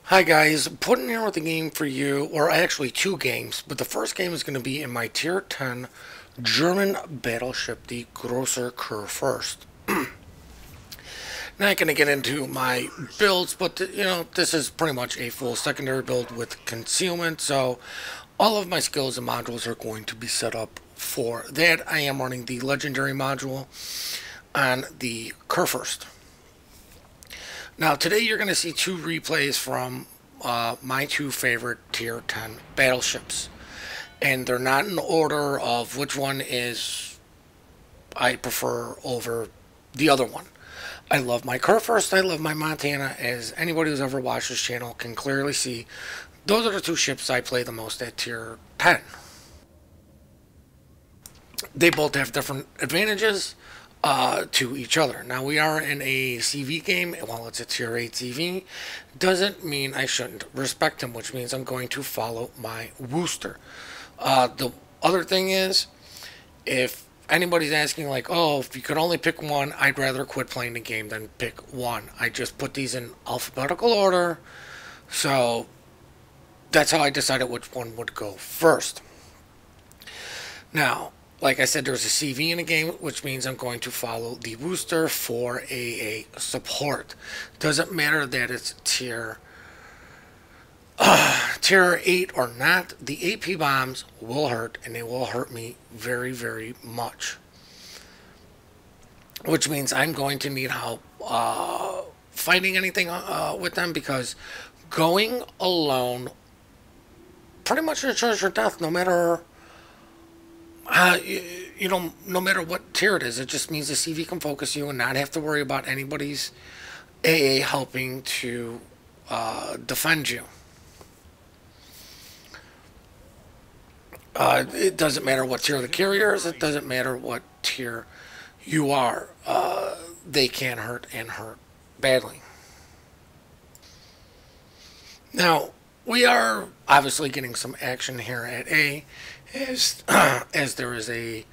Hi guys, Puddin here with a game for you, or actually two games, but the first game is going to be in my Tier 10 German battleship, the Grosser Kurfürst. Not going to get into my builds, but this is pretty much a full secondary build with concealment, so all of my skills and modules are going to be set up for that. I am running the legendary module on the Kurfürst. Now, today you're going to see two replays from my two favorite Tier 10 battleships. And they're not in order of which one is I prefer over the other one. I love my Kurfürst, I love my Montana, as anybody who's ever watched this channel can clearly see. Those are the two ships I play the most at Tier 10. They both have different advantages to each other. Now, we are in a CV game. While it's a Tier 8 CV, doesn't mean I shouldn't respect him, which means I'm going to follow my Worcester. The other thing is, if anybody's asking, like, oh, if you could only pick one, I'd rather quit playing the game than pick one. I just put these in alphabetical order, so that's how I decided which one would go first. Now, like I said, there's a CV in the game, which means I'm going to follow the Worcester for AA support. Doesn't matter that it's tier 8 or not, the AP bombs will hurt, and they will hurt me very, very much. Which means I'm going to need help fighting anything with them, because going alone pretty much ensures your death, no matter no matter what tier it is. It just means the CV can focus you and not have to worry about anybody's AA helping to defend you. It doesn't matter what tier the carrier is. It doesn't matter what tier you are. They can hurt, and hurt badly. Now, we are obviously getting some action here at A, as there is a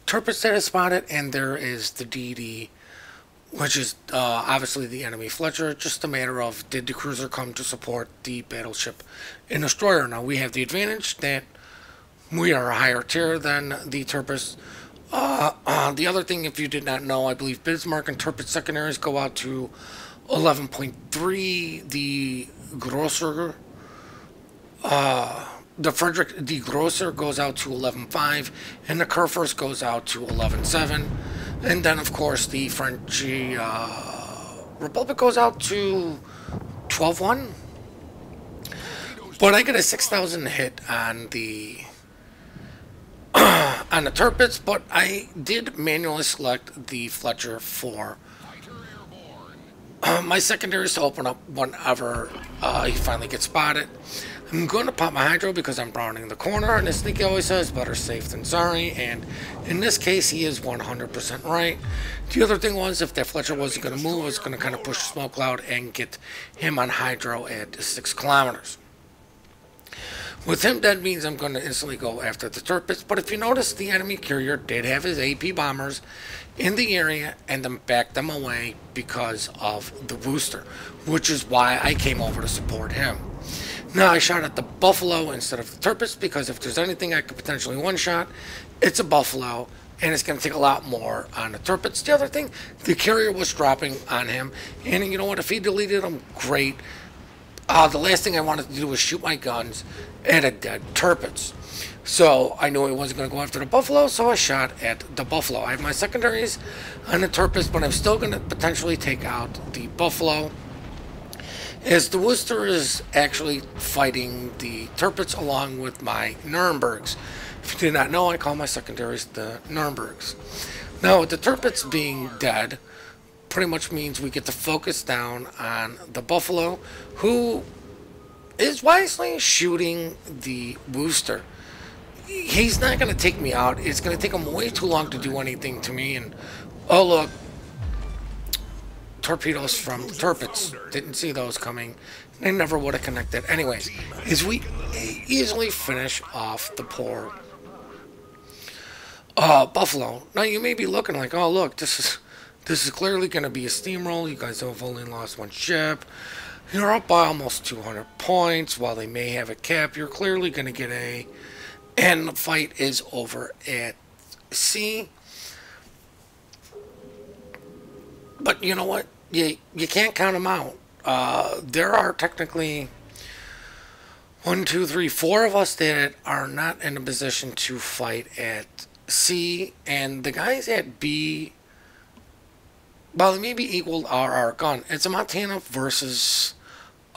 Turpitz that is spotted, and there is the DD, which is obviously the enemy Fletcher. Just a matter of, did the cruiser come to support the battleship and destroyer? Now, we have the advantage that we are a higher tier than the Turpitz. The other thing, if you did not know, I believe Bismarck and Turpitz secondaries go out to 11.3. The Grosser, the Frederick the Grosser goes out to 11.5, and the Kurfürst goes out to 11.7, and then of course the French Republic goes out to 12.1. But I get a 6,000 hit on the on the Turpitz, but I did manually select the Fletcher for my secondaries to open up whenever he finally gets spotted. I'm going to pop my hydro because I'm browning the corner, and as Sneaky always says, better safe than sorry, and in this case he is 100% right. The other thing was, if that Fletcher wasn't going to move, I was going to kind of push the smoke cloud and get him on hydro at 6 kilometers. With him dead means I'm going to instantly go after the Turpitz, but if you notice, the enemy carrier did have his AP bombers in the area and then backed them away because of the Worcester, which is why I came over to support him. Now, I shot at the Buffalo instead of the Turpitz, because if there's anything I could potentially one-shot, it's a Buffalo, and it's going to take a lot more on the Turpitz. The other thing, the carrier was dropping on him, and you know what, if he deleted him, great. The last thing I wanted to do was shoot my guns at a dead Turpitz. So I knew he wasn't going to go after the Buffalo, so I shot at the Buffalo. I have my secondaries on the Turpitz, but I'm still going to potentially take out the Buffalo, as the Worcester is actually fighting the Turpitz along with my Nurembergs. If you did not know, I call my secondaries the Nurembergs. Now, with the Turpitz being dead, pretty much means we get to focus down on the Buffalo, who is wisely shooting the Worcester. He's not going to take me out. It's going to take him way too long to do anything to me. And oh, look, torpedoes from the Turpitz. Didn't see those coming. They never would have connected. Anyways, as we easily finish off the poor Buffalo. Now, you may be looking like, oh, look, this is clearly going to be a steamroll. You guys have only lost one ship. You're up by almost 200 points. While they may have a cap, you're clearly going to get A. And the fight is over at C. But you know what? You can't count them out. There are technically 1, 2, 3, 4 of us that are not in a position to fight at C. And the guys at B, well, they may be equal to our gun. It's a Montana versus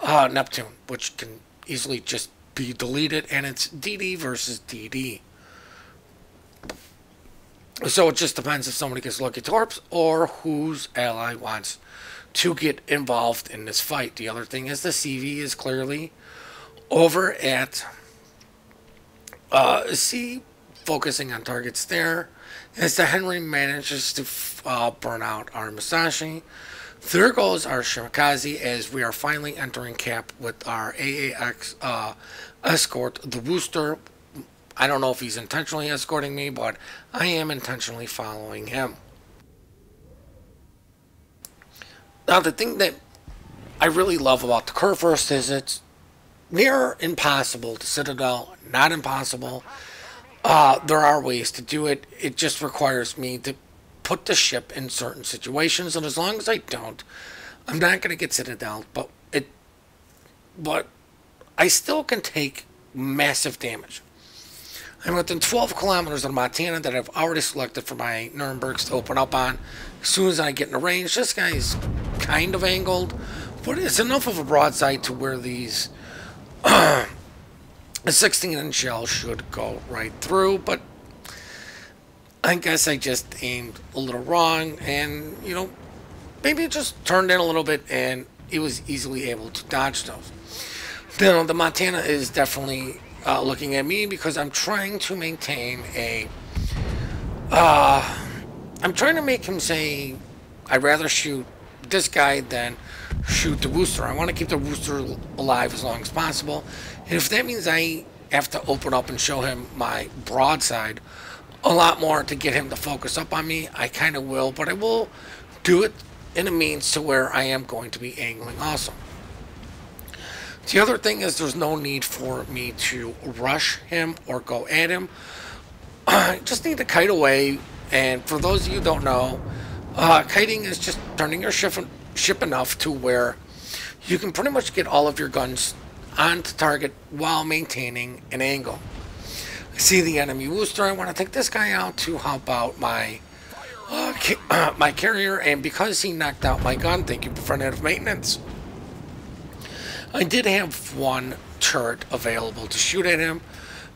Neptune, which can easily just be deleted, and it's DD versus DD. So it just depends if somebody gets lucky torps or whose ally wants to get involved in this fight. The other thing is the CV is clearly over at C, focusing on targets there, as the Henry manages to burn out our Musashi. There goes our Shimakaze, as we are finally entering cap with our AAX escort, the Wooster. I don't know if he's intentionally escorting me, but I am intentionally following him. Now, the thing that I really love about the curve burst is it's near impossible to Citadel, not impossible. There are ways to do it. It just requires me to put the ship in certain situations, and as long as I don't, I'm not going to get Citadel, but I still can take massive damage. I'm within 12 kilometers of Montana that I've already selected for my Nurembergs to open up on. As soon as I get in the range, this guy's kind of angled, but it's enough of a broadside to where these a 16-inch shell should go right through, but I guess I just aimed a little wrong, and, you know, maybe it just turned in a little bit, and it was easily able to dodge those. Now, the Montana is definitely looking at me because I'm trying to maintain a... I'm trying to make him say, I'd rather shoot this guy than shoot the Wooster. I want to keep the Wooster alive as long as possible, and if that means I have to open up and show him my broadside a lot more to get him to focus up on me, I kind of will, but I will do it in a means to where I am going to be angling also. The other thing is there's no need for me to rush him or go at him. I just need to kite away, and for those of you who don't know, kiting is just turning your ship enough to where you can pretty much get all of your guns onto target while maintaining an angle. I see the enemy Wooster. I want to take this guy out to help out my my carrier, and because he knocked out my gun, thank you, preventative maintenance, I did have one turret available to shoot at him,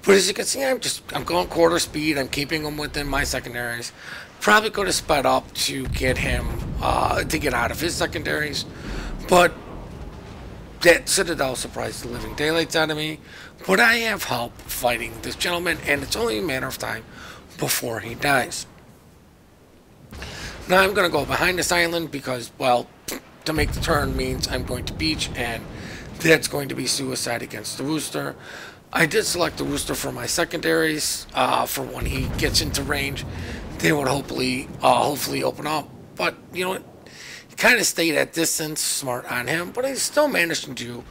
but as you can see, I'm going quarter speed. I'm keeping him within my secondaries. Probably going to sped up to get him to get out of his secondaries, but that Citadel surprised the living daylights out of me. But I have help fighting this gentleman, and it's only a matter of time before he dies. Now I'm going to go behind this island because, well, to make the turn means I'm going to beach, and that's going to be suicide against the Wooster. I did select the Wooster for my secondaries for when he gets into range. They would hopefully open up, but you know what? He kind of stayed at distance, smart on him, but I still managed to do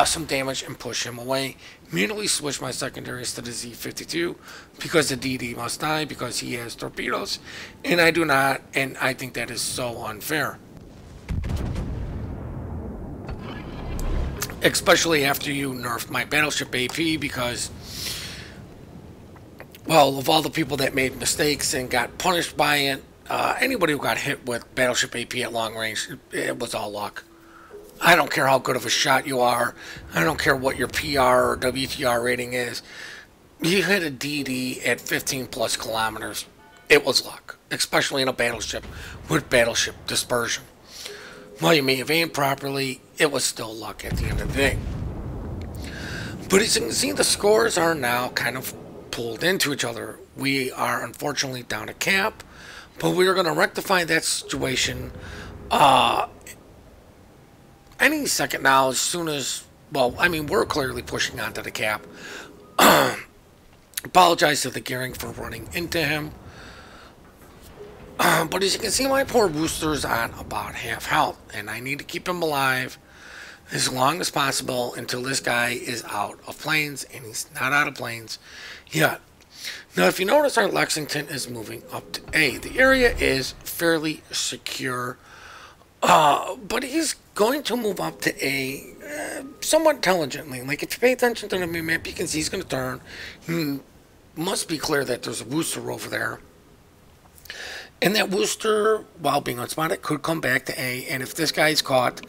some damage and push him away. Immediately switch my secondaries to the Z-52 because the DD must die because he has torpedoes and I do not, and I think that is so unfair. Especially after you nerfed my battleship AP because, well, of all the people that made mistakes and got punished by it, anybody who got hit with battleship AP at long range, it was all luck. I don't care how good of a shot you are. I don't care what your PR or WTR rating is. You hit a DD at 15 plus kilometers. It was luck, especially in a battleship with battleship dispersion. While you may have aimed properly, it was still luck at the end of the day. But as you can see, the scores are now kind of pulled into each other. We are unfortunately down a cap, but we are going to rectify that situation any second now, as soon as, well, I mean, we're clearly pushing onto the cap. Apologize to the gearing for running into him. But as you can see, my poor Wooster's on about half health, and I need to keep him alive as long as possible until this guy is out of planes, and he's not out of planes yet. Now, if you notice, our Lexington is moving up to A. The area is fairly secure, but he's going to move up to A somewhat intelligently. Like, if you pay attention to the map, you can see he's going to turn. He must be clear that there's a booster over there. And that booster, while being unspotted, could come back to A. And if this guy's caught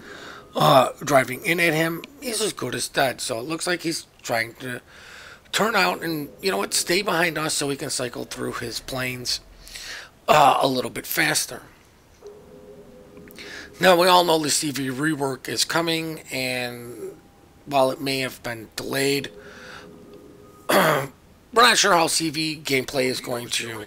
driving in at him, he's as good as dead. So it looks like he's trying to turn out and, you know what, stay behind us so he can cycle through his planes a little bit faster. Now, we all know the CV rework is coming, and while it may have been delayed, we're not sure how CV gameplay is going to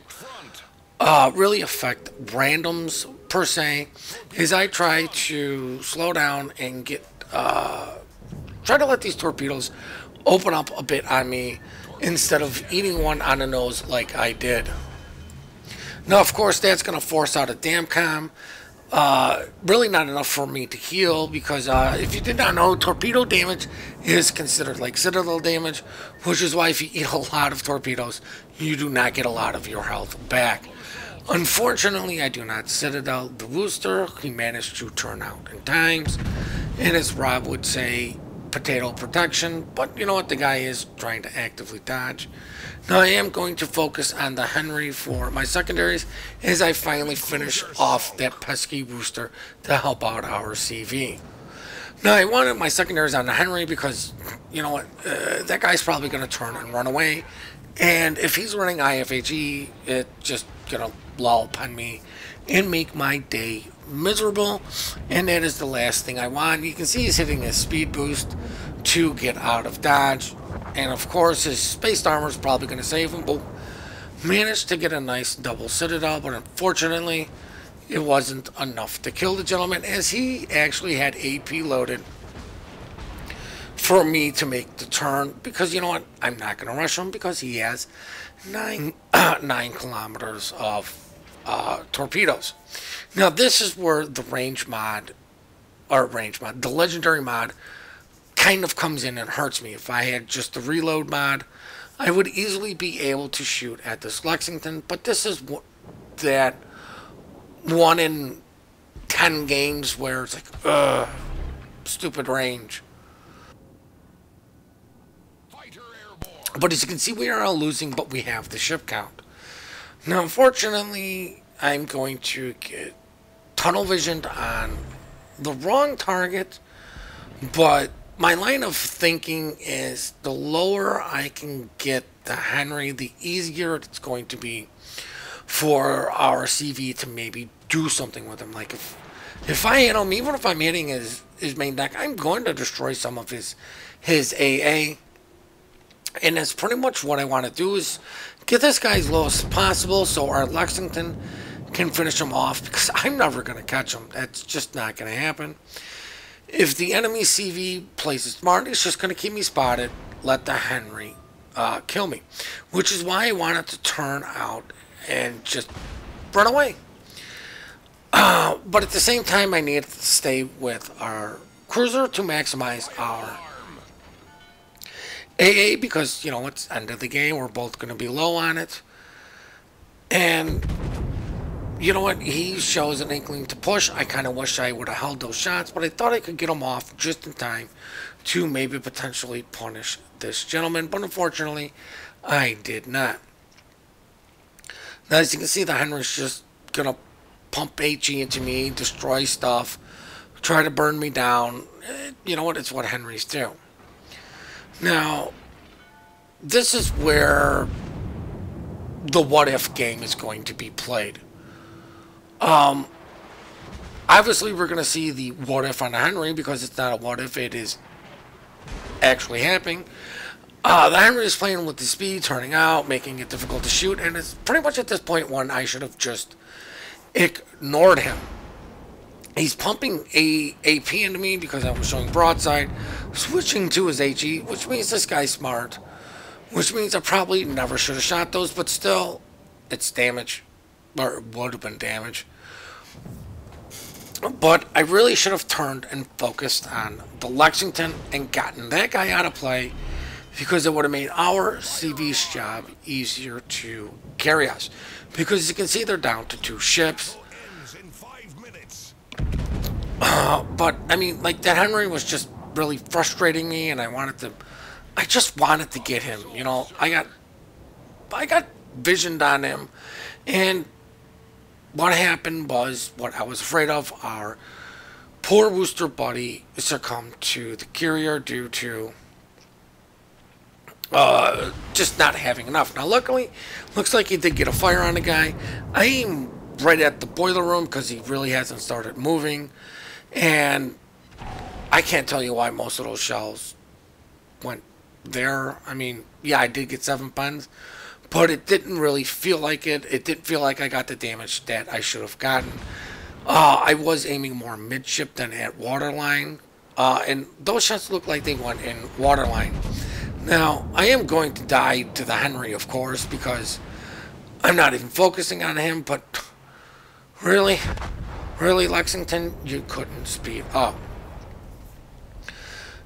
really affect randoms per se, as I try to slow down and get try to let these torpedoes open up a bit on me instead of eating one on the nose like I did. Now, of course, that's going to force out a damcom. Really not enough for me to heal, because if you did not know, torpedo damage is considered like Citadel damage, which is why if you eat a lot of torpedoes, you do not get a lot of your health back. Unfortunately, I do not Citadel the booster. He managed to turn out in times, and as Rob would say, potato protection, but you know what, the guy is trying to actively dodge. Now, I am going to focus on the Henry for my secondaries as I finally finish off that pesky booster to help out our CV. Now, I wanted my secondaries on the Henry because, you know what, that guy's probably going to turn and run away, and if he's running IFHE, it's just going to lull upon me and make my day miserable, and that is the last thing I want. You can see he's hitting his speed boost to get out of dodge, and of course his space armor is probably going to save him, but managed to get a nice double Citadel, but unfortunately it wasn't enough to kill the gentleman, as he actually had AP loaded for me to make the turn, because you know what, I'm not going to rush him because he has 9 kilometers of torpedoes. Now, this is where the the legendary mod kind of comes in and hurts me. If I had just the reload mod, I would easily be able to shoot at this Lexington, but this is that 1 in 10 games where it's like, stupid range. But as you can see, we are all losing, but we have the ship count. Now, unfortunately, I'm going to get tunnel visioned on the wrong target, but my line of thinking is the lower I can get the Henry, the easier it's going to be for our CV to maybe do something with him. Like, if I hit him, even if I'm hitting his main deck, I'm going to destroy some of his AA. And that's pretty much what I want to do, is get this guy as low as possible so our Lexington can finish him off, because I'm never going to catch him. That's just not going to happen. If the enemy CV plays it smart, it's just going to keep me spotted, let the Henry kill me, which is why I wanted to turn out and just run away. But at the same time, I needed to stay with our cruiser to maximize our AA, because, you know, it's end of the game. We're both going to be low on it. And, you know what? He shows an inkling to push. I kind of wish I would have held those shots, but I thought I could get him off just in time to maybe potentially punish this gentleman. But unfortunately, I did not. Now, as you can see, the Henry's just going to pump HE into me, destroy stuff, try to burn me down. You know what? It's what Henrys do. Now, this is where the what-if game is going to be played. Obviously, we're going to see the what-if on the Henry, because it's not a what-if, it is actually happening. The Henry is playing with the speed, turning out, making it difficult to shoot, and it's pretty much at this point when I should have just ignored him. He's pumping AP into me because I was showing broadside, switching to his HE, which means this guy's smart, which means I probably never should have shot those, but still, it's damage, or it would have been damage. But I really should have turned and focused on the Lexington and gotten that guy out of play, because it would have made our CV's job easier to carry us. Because as you can see, they're down to 2 ships. But I mean, like, that Henry was just really frustrating me, and I just wanted to get him. You know, I got visioned on him, and what happened was what I was afraid of. Our poor Wooster buddy succumbed to the carrier due to just not having enough. Now, luckily, looks like he did get a fire on the guy. I aimed right at the boiler room because he really hasn't started moving, and I can't tell you why most of those shells went there. I mean, yeah, I did get 7 pens, but it didn't really feel like it. It didn't feel like I got the damage that I should have gotten. I was aiming more midship than at waterline, and those shots looked like they went in waterline. Now, I am going to die to the Henry, of course, because I'm not even focusing on him, but really, Lexington, you couldn't speed up.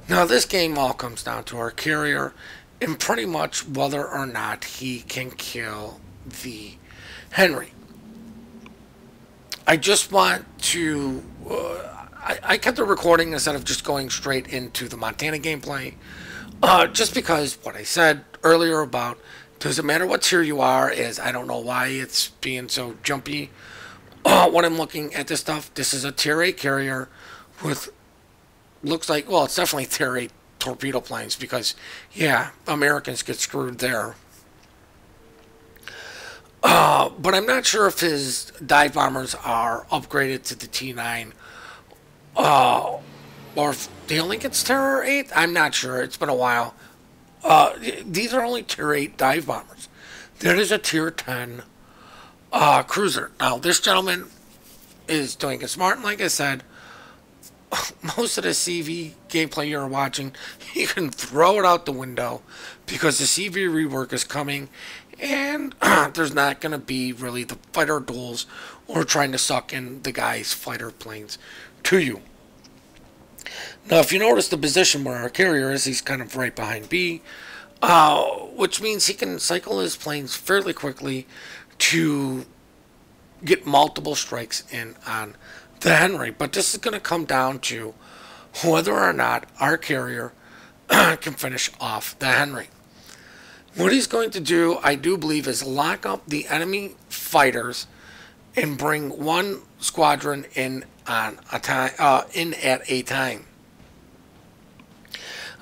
Now, this game all comes down to our carrier and pretty much whether or not he can kill the Henry. I just want to... I kept the recording instead of just going straight into the Montana gameplay. Just because what I said earlier about doesn't matter what tier you are is I don't know why it's being so jumpy. When I'm looking at this stuff, this is a tier 8 carrier with... looks like, well, it's definitely tier 8 torpedo planes because, yeah, Americans get screwed there. But I'm not sure if his dive bombers are upgraded to the T9 or if they only get tier 8. I'm not sure. It's been a while. These are only tier 8 dive bombers. There is a tier 10 cruiser. Now, this gentleman is doing it smart, and like I said, most of the CV gameplay you're watching, you can throw it out the window because the CV rework is coming, and there's not going to be really the fighter duels or trying to suck in the guy's fighter planes to you. Now, if you notice the position where our carrier is, he's kind of right behind B, which means he can cycle his planes fairly quickly to get multiple strikes in on the Henry. But this is going to come down to whether or not our carrier can finish off the Henry. What he's going to do, I do believe, is lock up the enemy fighters and bring one squadron in on a time, in at a time.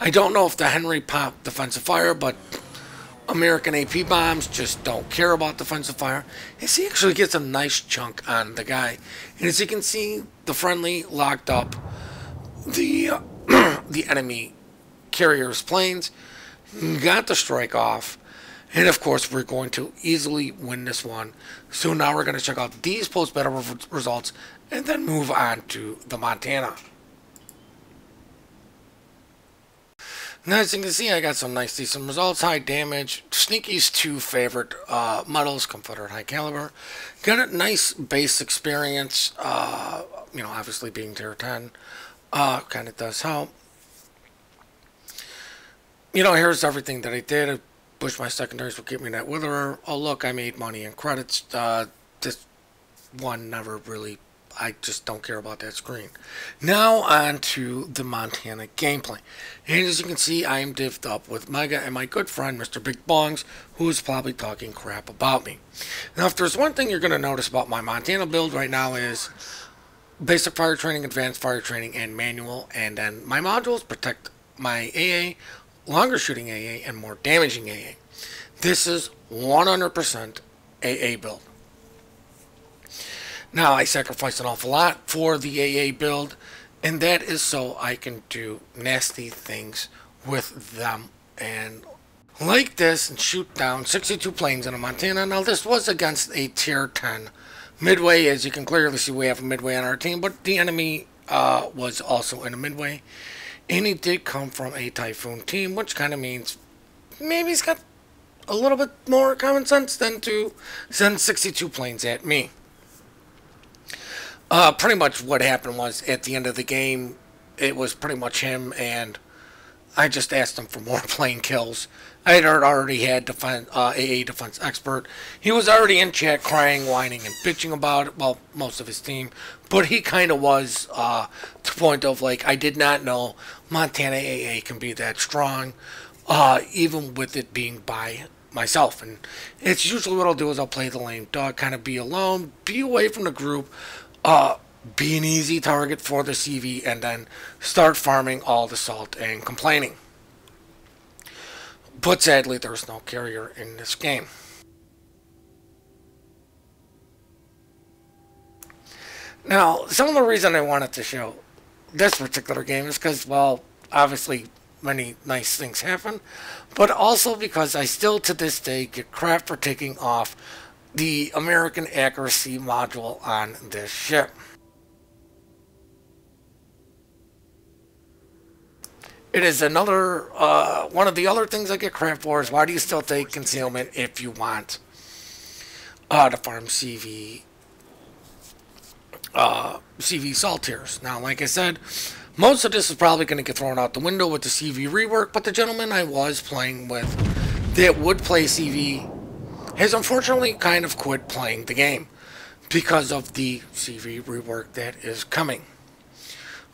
I don't know if the Henry popped defensive fire, but American AP bombs just don't care about defensive fire. As he actually gets a nice chunk on the guy, and as you can see, the friendly locked up the the enemy carrier's planes, got the strike off, and of course we're going to easily win this one. So now we're going to check out these post-battle results and then move on to the Montana. Now, as you can see, I got some nice, decent results. High damage. Sneaky's 2 favorite medals, Confederate High Caliber. Got a nice base experience. You know, obviously being tier 10 kind of does help. You know, here's everything that I did. I pushed my secondaries will get me that witherer. Oh, look, I made money in credits. This one never really... I just don't care about that screen. Now on to the Montana gameplay. And as you can see, I am divvied up with Mega and my good friend, Mr. Big Bongs, who is probably talking crap about me. Now, if there's one thing you're going to notice about my Montana build right now is basic fire training, advanced fire training, and manual. And then my modules protect my AA, longer shooting AA, and more damaging AA. This is 100% AA build. Now, I sacrifice an awful lot for the AA build, and that is so I can do nasty things with them and like this and shoot down 62 planes in a Montana. Now, this was against a tier 10 midway. As you can clearly see, we have a midway on our team, but the enemy was also in a midway, and he did come from a Typhoon team, which kind of means maybe he's got a little bit more common sense than to send 62 planes at me. Pretty much what happened was at the end of the game, it was pretty much him, and I just asked him for more plane kills. I had already had AA defense expert. He was already in chat crying, whining, and bitching about it. Well, most of his team, but he kind of was to the point of like, I did not know Montana AA can be that strong, even with it being by myself. And it's usually what I'll do is I'll play the lame dog, kind of be alone, be away from the group, be an easy target for the CV, and then start farming all the salt and complaining. But sadly, there's no carrier in this game. Now, some of the reason I wanted to show this particular game is because, well, obviously many nice things happen, but also because I still to this day get crap for taking off the American accuracy module on this ship. It is another, one of the other things I get crap for is why do you still take concealment if you want to farm CV salt tiers. Now, like I said, most of this is probably going to get thrown out the window with the CV rework, but the gentleman I was playing with that would play CV has unfortunately kind of quit playing the game because of the CV rework that is coming.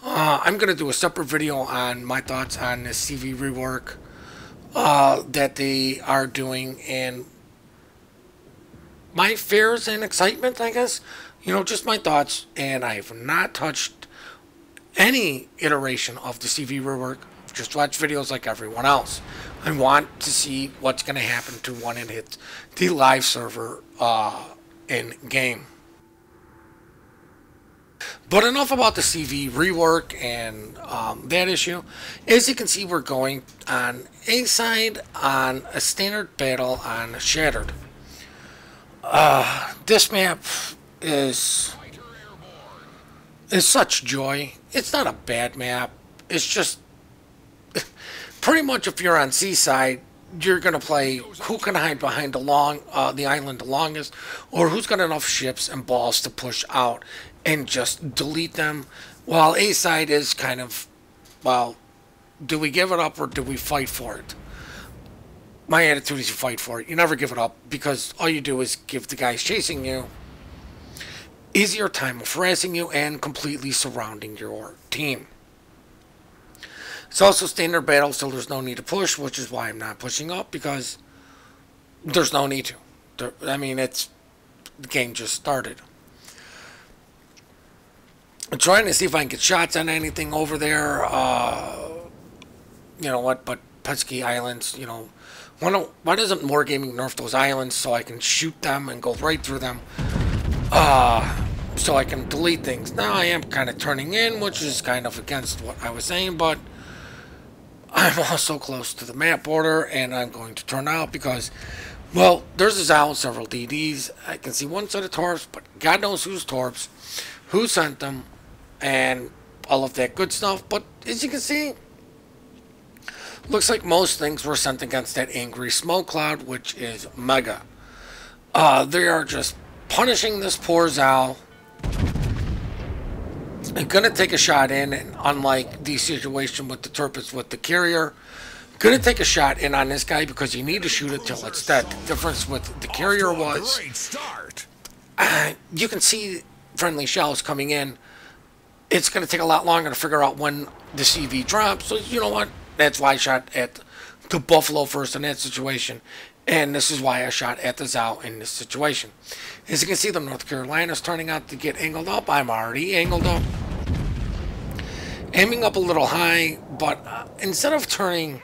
I'm going to do a separate video on my thoughts on this CV rework that they are doing and my fears and excitement, I guess. You know, just my thoughts, and I have not touched any iteration of the CV rework. Just watch videos like everyone else. I want to see what's going to happen to when it hits the live server in game. But enough about the CV rework and that issue. As you can see, we're going on A side on a standard battle on Shattered. This map is such joy. It's not a bad map. It's just pretty much if you're on Seaside, you're gonna play who can hide behind the island the longest, or who's got enough ships and balls to push out and just delete them. While A side is kind of, well, do we give it up or do we fight for it? My attitude is you fight for it. You never give it up because all you do is give the guys chasing you easier time of harassing you and completely surrounding your team. It's also standard battle, so there's no need to push, which is why I'm not pushing up, because there's no need to. I mean, the game just started. I'm trying to see if I can get shots on anything over there. You know what, but Pesky Islands, you know, why doesn't Wargaming nerf those islands so I can shoot them and go right through them? So I can delete things. Now I am kind of turning in, which is kind of against what I was saying, but I'm also close to the map border, and I'm going to turn out because, well, there's a Zao, several DDs. I can see one set of torps, but God knows whose torps, who sent them, and all of that good stuff. But as you can see, looks like most things were sent against that angry smoke cloud, which is mega. They are just punishing this poor Zao. I'm gonna take a shot in, and unlike the situation with the Turpits with the carrier, gonna take a shot in on this guy because you need to shoot it till it's dead. The difference with the carrier was you can see friendly shells coming in. It's gonna take a lot longer to figure out when the CV drops. So you know what? That's why I shot at the Buffalo first in that situation. And this is why I shot at the Zao in this situation. As you can see, the North Carolina's turning out to get angled up. I'm already angled up. Aiming up a little high, but instead of turning...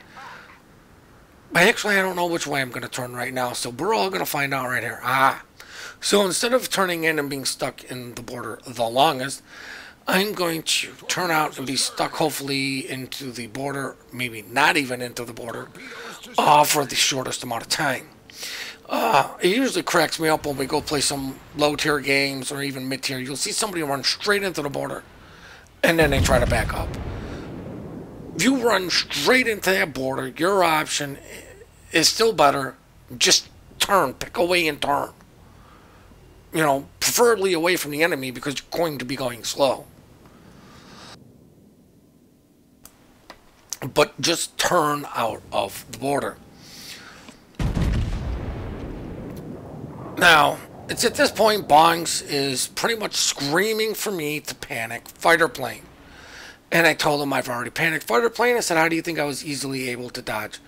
Actually, I don't know which way I'm going to turn right now, so we're all going to find out right here. So instead of turning in and being stuck in the border the longest, I'm going to turn out and be stuck hopefully into the border, maybe not even into the border, for the shortest amount of time. It usually cracks me up when we go play some low-tier games or even mid-tier. You'll see somebody run straight into the border, and then they try to back up. If you run straight into that border, your option is still better. Just turn, pick a way and turn. You know, preferably away from the enemy because you're going to be going slow. But just turn out of the border. Now, it's at this point Bongs is pretty much screaming for me to panic fighter plane. And I told him I've already panicked fighter plane. I said, how do you think I was easily able to dodge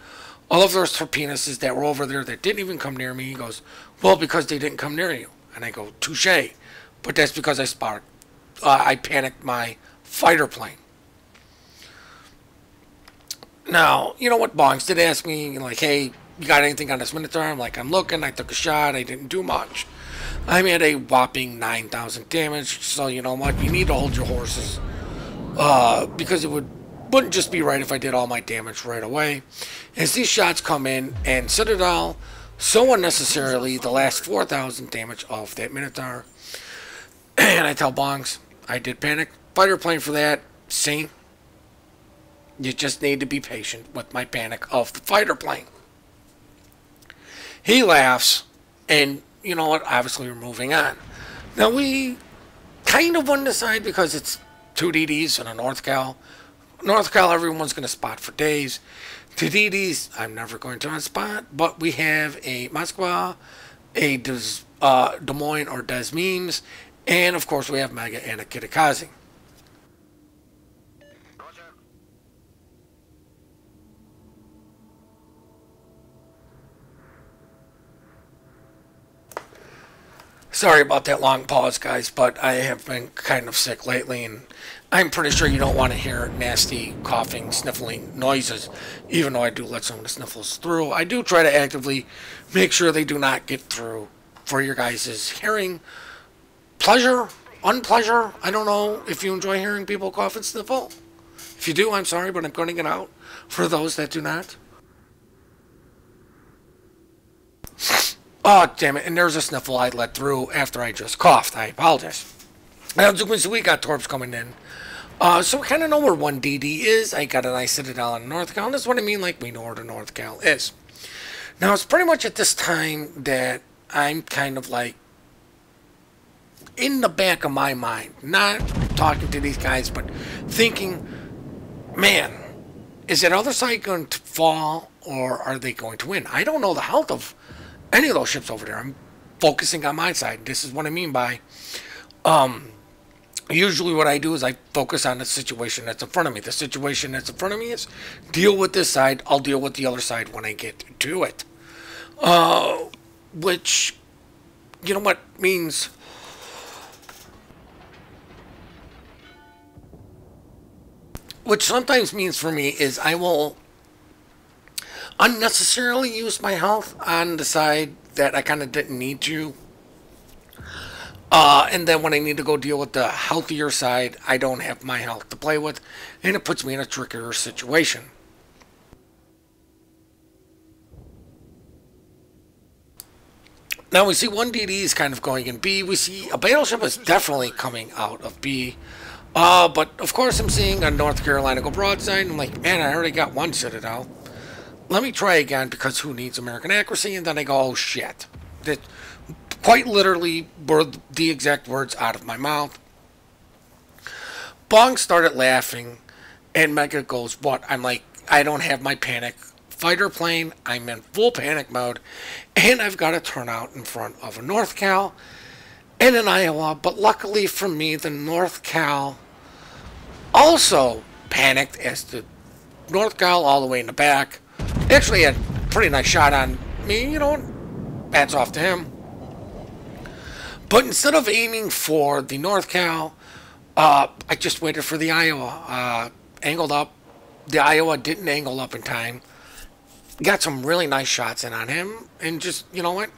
all of those torpedoes that were over there that didn't even come near me? He goes, well, because they didn't come near you. And I go, touche. But that's because I panicked my fighter plane. Now, you know what, Bongs did ask me, like, hey, you got anything on this Minotaur? I'm like, I'm looking, I took a shot, I didn't do much. I made a whopping 9,000 damage, so you know what, you need to hold your horses. Because it wouldn't just be right if I did all my damage right away. As these shots come in, and Citadel, so unnecessarily, the last 4,000 damage of that Minotaur. And I tell Bongs, I did panic fighter plane for that. See? You just need to be patient with my panic of the fighter plane. He laughs, and you know what? Obviously, we're moving on. Now, we kind of won this side because it's 2 DDs and a North Cal. North Cal, everyone's going to spot for days. 2 DDs, I'm never going to unspot, but we have a Moskva, a Des Moines or Des Memes, and of course, we have Mega and a Kitakazi. Sorry about that long pause, guys, but I have been kind of sick lately, and I'm pretty sure you don't want to hear nasty coughing, sniffling noises, even though I do let some of the sniffles through. I do try to actively make sure they do not get through for your guys' hearing. Pleasure, unpleasure, I don't know if you enjoy hearing people cough and sniffle. If you do, I'm sorry, but I'm cutting it out for those that do not. Oh, damn it. And there's a sniffle I let through after I just coughed. I apologize. As you can see, we got Torps coming in. So we kind of know where 1 DD is. I got a nice Citadel in North Cal. And that's what I mean, like, we know where the North Cal is. Now, it's pretty much at this time that I'm kind of like in the back of my mind, not talking to these guys, but thinking, man, is that other side going to fall or are they going to win? I don't know the health of any of those ships over there. I'm focusing on my side. This is what I mean by usually what I do is I focus on the situation that's in front of me. The situation that's in front of me is deal with this side. I'll deal with the other side when I get to it. Which, you know what means? Which sometimes means for me is I will unnecessarily use my health on the side that I kind of didn't need to. And then when I need to go deal with the healthier side, I don't have my health to play with, and it puts me in a trickier situation. Now we see 1 DD is kind of going in B. We see a battleship is definitely coming out of B. But of course I'm seeing a North Carolina go broadside, and I'm like, man, I already got 1 Citadel. Let me try again, because who needs American accuracy? And then I go, oh shit. That quite literally were the exact words out of my mouth. Bong started laughing, and Mega goes, what? I'm like, I don't have my panic fighter plane. I'm in full panic mode, and I've got to turn out in front of a North Cal and an Iowa. But luckily for me, the North Cal also panicked as the North Cal all the way in the back. Actually had a pretty nice shot on me, you know, hats off to him. But instead of aiming for the North Cal, I just waited for the Iowa. Angled up. The Iowa didn't angle up in time. Got some really nice shots in on him. And just, you know what?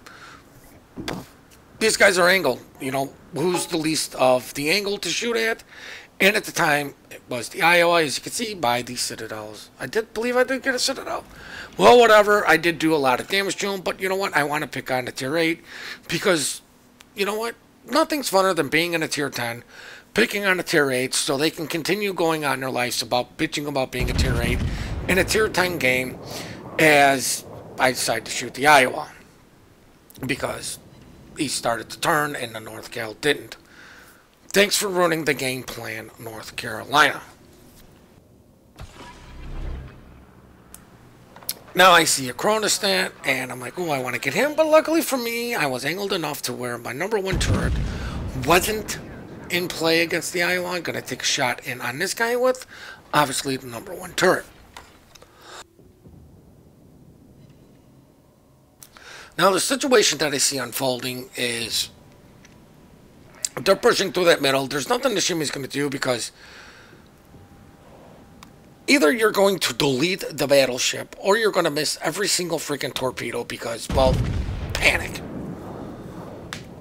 These guys are angled. You know, who's the least of the angle to shoot at? And at the time, it was the Iowa, as you can see, by the Citadels. I did believe I did get a Citadel. Well, whatever. I did do a lot of damage to him. But you know what? I want to pick on the Tier 8. Because, you know what? Nothing's funner than being in a Tier 10. Picking on a Tier 8 so they can continue going on in their lives about bitching about being a Tier 8 in a Tier 10 game as I decide to shoot the Iowa. Because he started to turn and the North Cal didn't. Thanks for ruining the game plan, North Carolina. Now I see a Chronostat, and I'm like, oh, I want to get him. But luckily for me, I was angled enough to where my #1 turret wasn't in play against the Iowa. I'm going to take a shot in on this guy with, obviously, the #1 turret. Now, the situation that I see unfolding is they're pushing through that middle. There's nothing the Shimmy's going to do because either you're going to delete the battleship or you're going to miss every single freaking torpedo because, well, panic.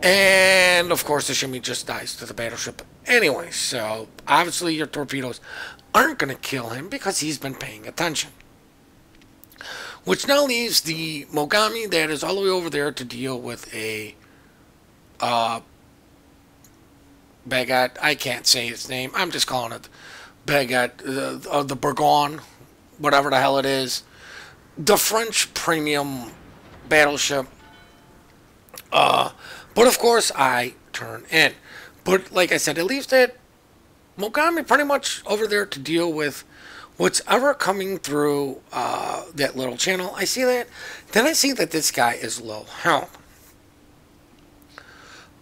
And, of course, the Shimmy just dies to the battleship anyway. So, obviously, your torpedoes aren't going to kill him because he's been paying attention. Which now leaves the Mogami that is all the way over there to deal with a Bagat. I can't say his name. I'm just calling it Bagat, the Bourgogne, whatever the hell it is. The French premium battleship. But of course, I turn in. But like I said, it leaves that Mogami pretty much over there to deal with what's ever coming through that little channel. I see that. Then I see that this guy is low health.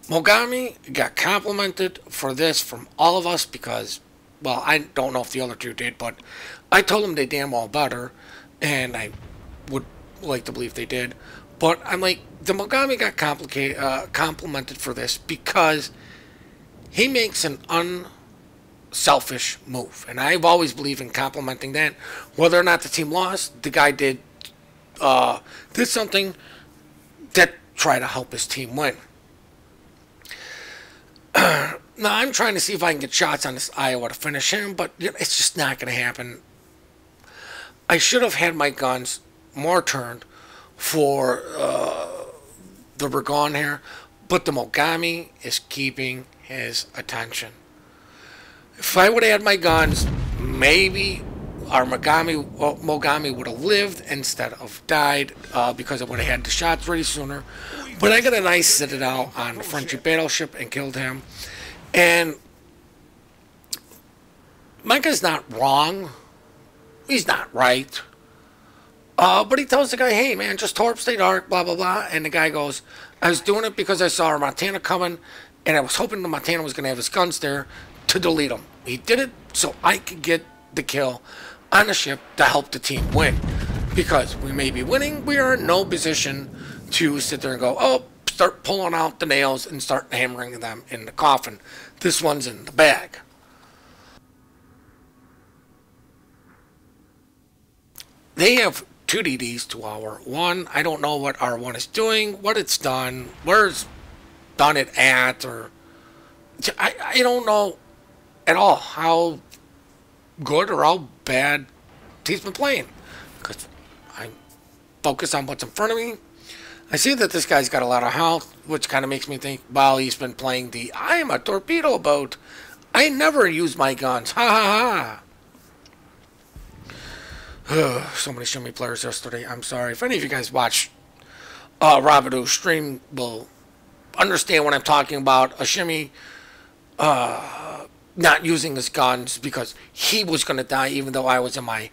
Mogami got complimented for this from all of us because, well, I don't know if the other two did, but I told them they damn well better, and I would like to believe they did. But I'm like, the Mogami got complimented for this because he makes an unselfish move, and I've always believed in complimenting that. Whether or not the team lost, the guy did something that tried to help his team win. Now, I'm trying to see if I can get shots on this Iowa to finish him, but it's just not going to happen. I should have had my guns more turned for the Bourgogne here, but the Mogami is keeping his attention. If I would have had my guns, maybe our Mogami would have lived instead of died because I would have had the shots ready sooner. But I got a nice Citadel on the Frenchy battleship and killed him. And Micah's not wrong. He's not right. But he tells the guy, hey, man, just torp, stay dark, blah, blah, blah. And the guy goes, I was doing it because I saw our Montana coming, and I was hoping the Montana was going to have his guns there to delete him. He did it so I could get the kill on the ship to help the team win. Because we may be winning, we are in no position to sit there and go, oh, start pulling out the nails and start hammering them in the coffin. This one's in the bag. They have 2 DDs to our 1. I don't know what our 1 is doing, what it's done, where it's done it at, or I don't know at all how good or how bad he's been playing. Because I focus on what's in front of me. I see that this guy's got a lot of health, which kind of makes me think, well, he's been playing the I'm a torpedo boat. I never use my guns. Ha ha ha. So many Shimmy players yesterday. I'm sorry. If any of you guys watch Rabidu's stream will understand what I'm talking about. A Shimmy not using his guns because he was going to die even though I was in my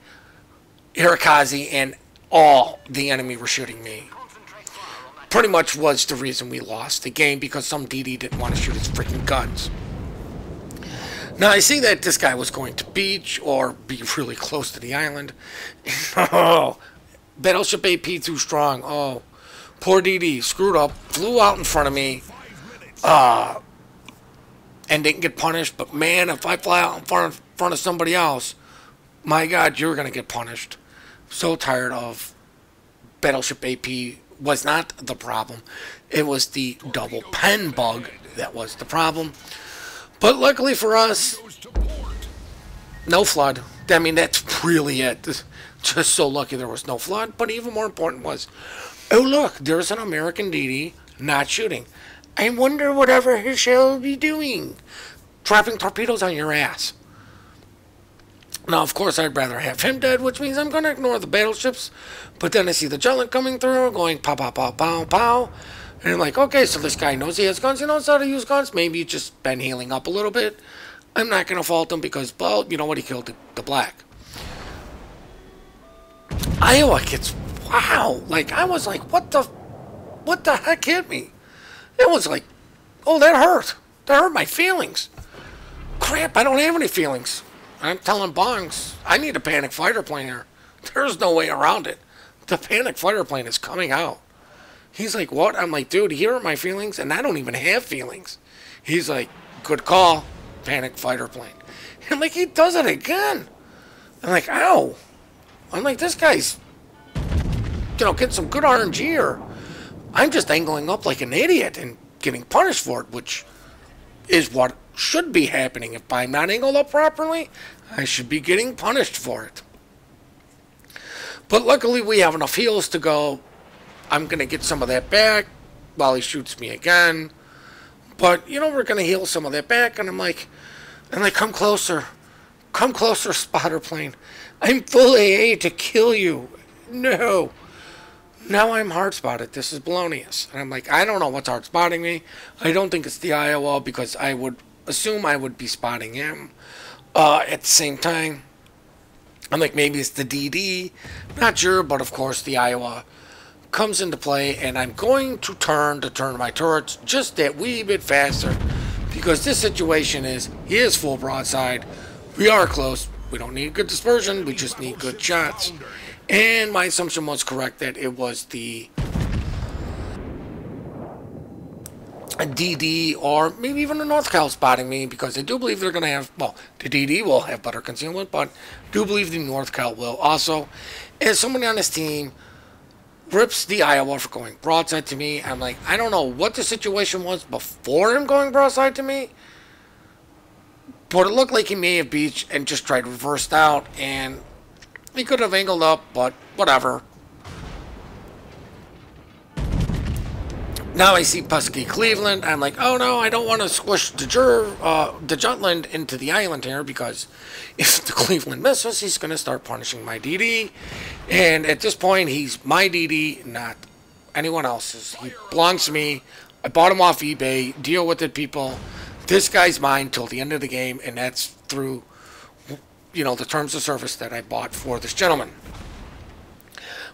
Hirakazi and all the enemy were shooting me. Pretty much was the reason we lost the game because some DD didn't want to shoot his freaking guns. Now, I see that this guy was going to beach or be really close to the island. Oh, Battleship AP too strong. Oh, poor DD screwed up, flew out in front of me, and didn't get punished. But man, if I fly out in front of somebody else, my God, you're gonna get punished. So tired of Battleship AP. Was not the problem. It was the double pen bug that was the problem. But luckily for us, no flood. I mean, that's really it. Just so lucky there was no flood. But even more important was, oh look, there's an American DD not shooting. I wonder whatever he shall be doing. Dropping torpedoes on your ass. Now, of course, I'd rather have him dead, which means I'm going to ignore the battleships. But then I see the Jellic coming through, going pow, pow, pow, pow, pow. And I'm like, okay, so this guy knows he has guns. He knows how to use guns. Maybe he's just been healing up a little bit. I'm not going to fault him because, well, you know what? He killed the black. Iowa gets, wow. Like, I was like, what the heck hit me? It was like, oh, that hurt. That hurt my feelings. Crap, I don't have any feelings. I'm telling Bongs, I need a panic fighter plane here. There's no way around it. The panic fighter plane is coming out. He's like, what? I'm like, dude, here are my feelings, and I don't even have feelings. He's like, good call, panic fighter plane. And like, he does it again. I'm like, ow. I'm like, this guy's, getting some good RNG here. I'm just angling up like an idiot and getting punished for it, which is what should be happening. If I'm not angled up properly, I should be getting punished for it. But luckily, we have enough heals to go. I'm going to get some of that back while he shoots me again. But, we're going to heal some of that back. And I'm like, come closer. Come closer, spotter plane. I'm full AA to kill you. No. Now I'm hard spotted. This is Balonius. And I'm like, I don't know what's hard spotting me. I don't think it's the Iowa because I would assume I would be spotting him at the same time. I'm like, maybe it's the DD. Not sure, but of course the Iowa comes into play, and I'm going to turn my turrets just that wee bit faster because this situation is, he is full broadside. We are close. We don't need good dispersion. We just need good shots. And my assumption was correct that it was the DD or maybe even the North Cal spotting me because I do believe they're going to have, well, the DD will have better concealment, but I do believe the North Cal will also. And somebody on this team rips the Iowa for going broadside to me. I'm like, I don't know what the situation was before him going broadside to me, but it looked like he may have beached and just tried reversed out, and he could have angled up, but whatever. Now I see Pesky Cleveland. I'm like, oh no, I don't want to squish the Jutland into the island here because if the Cleveland misses, he's going to start punishing my DD. And at this point, he's my DD, not anyone else's. He belongs to me. I bought him off eBay. Deal with it, people. This guy's mine till the end of the game, and that's through, the terms of service that I bought for this gentleman.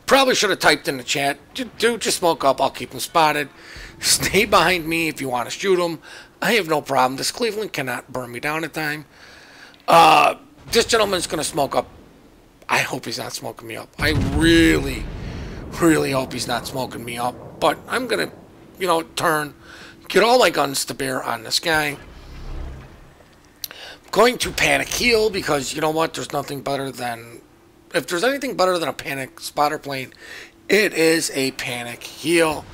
Probably should have typed in the chat, dude, just smoke up, I'll keep him spotted. Stay behind me if you want to shoot him. I have no problem. This Cleveland cannot burn me down at time. This gentleman's going to smoke up. I hope he's not smoking me up. I really, really hope he's not smoking me up. But I'm going to, turn, get all my guns to bear on this guy. I'm going to panic heal because, you know what, there's nothing better than... If there's anything better than a panic spotter plane, it is a panic heal.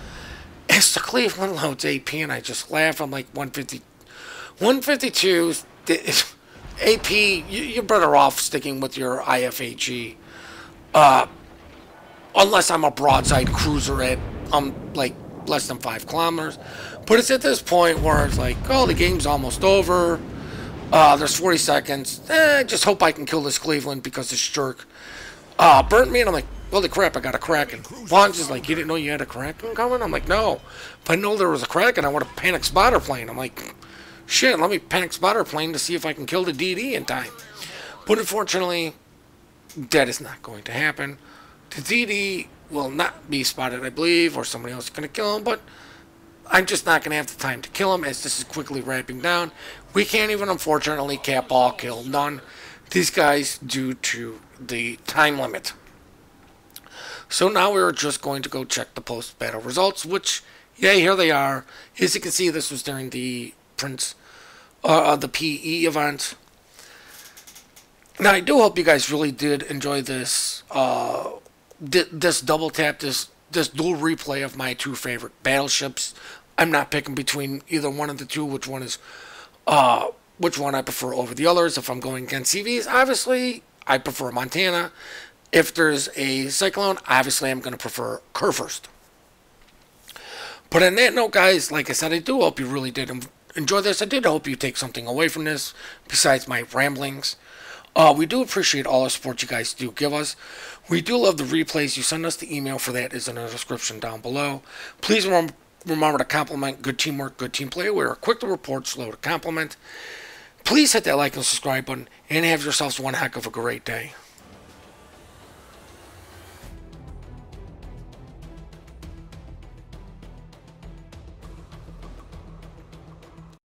It's the Cleveland loads AP, and I just laugh. I'm like 152. AP, you're better off sticking with your IFHE. Unless I'm a broadside cruiser at like less than 5 kilometers. But it's at this point where it's like, oh, the game's almost over. There's 40 seconds. I just hope I can kill this Cleveland because this jerk burnt me, and I'm like, holy crap, I got a Kraken. Bonds is like, you didn't know you had a Kraken coming? I'm like, no. If I know there was a Kraken, I want a panic spotter plane. I'm like, shit, let me panic spotter plane to see if I can kill the DD in time. But unfortunately, that is not going to happen. The DD will not be spotted, I believe, or somebody else is going to kill him, but I'm just not going to have the time to kill him as this is quickly wrapping down. We can't even, unfortunately, cap all, kill none. These guys due to the time limit. So now we're just going to go check the post-battle results, which, yeah, here they are. As you can see, this was during the the PE event. Now, I do hope you guys really did enjoy this, this double tap, this dual replay of my 2 favorite battleships. I'm not picking between either one of the 2, which one I prefer over the others. If I'm going against CVs, obviously, I prefer Montana. If there's a Cyclone, obviously, I'm going to prefer Kurfürst. But on that note, guys, like I said, I do hope you really did enjoy this. I did hope you take something away from this besides my ramblings. We do appreciate all the support you guys do give us. We do love the replays. You send us the email for that is in the description down below. Please remember to compliment good teamwork, good team play. We are quick to report, slow to compliment. Please hit that like and subscribe button, and have yourselves one heck of a great day.